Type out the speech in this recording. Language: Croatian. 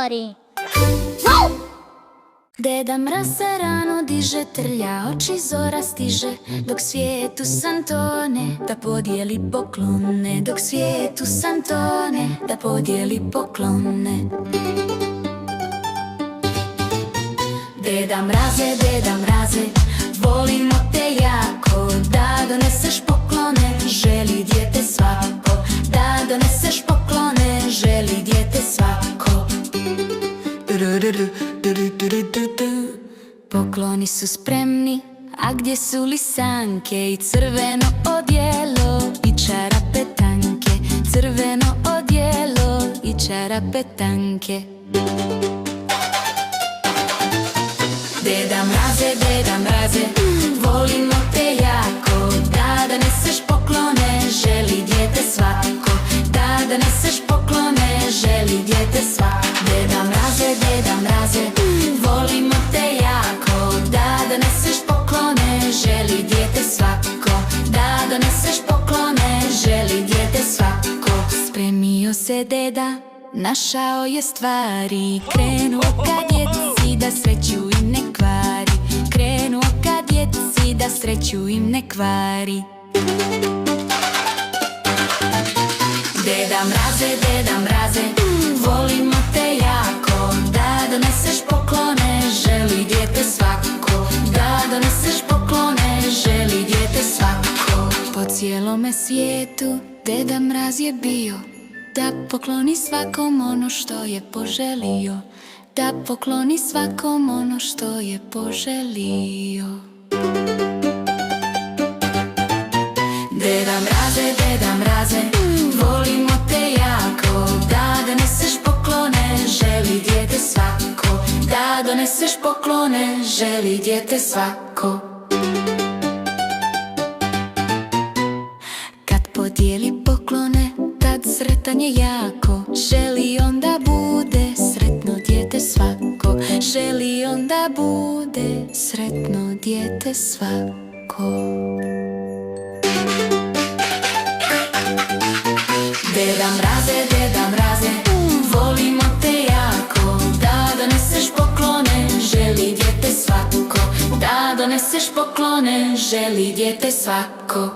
gori. Deda Mraz se rano diže, trlja oči, zora stiže, dok svijetu san tone, da podijeli poklone, dok svijetu san tone, da podijeli poklone. Deda Mraze, volimo te jako, da doneseš poklone, želi dijete svako, da doneseš poklone, želi dijete svako. Pokloni su spremni, a gdje su lisanke i crveno odijelo i čarape tanke, crveno odijelo i čarape tanke. Deda Mraze, volimo te jako, da doneseš poklone, želi dijete svako, da doneseš poklone, želi dijete svako. Deda Mraze, volimo te jako, da doneseš poklone, želi dijete svako, da doneseš poklone, želi dijete svako. Spremio se deda, našao je stvari, krenuo ka djeci da sreću im ne kvari, krenuo ka djeci da sreću im ne kvari. Deda Mraze, volimo te jako, da doneseš poklone, želi dijete svako, da doneseš poklone, želi dijete svako. Po cijelome svijetu Deda Mraz je bio, da pokloni svakom ono što je poželio, da pokloni svakom ono što je poželio. Deda Mraze, volimo te jako, da doneseš poklone, želi dijete svako, da doneseš poklone, želi dijete svako. Kad podijeli poklone, tad sretan je jako, želi onda bude sretno dijete svako, želi onda bude sretno dijete svako. Deda Mraze, volimo te jako, da doneseš poklone, želi dijete svako, da doneseš poklone, želi dijete svako.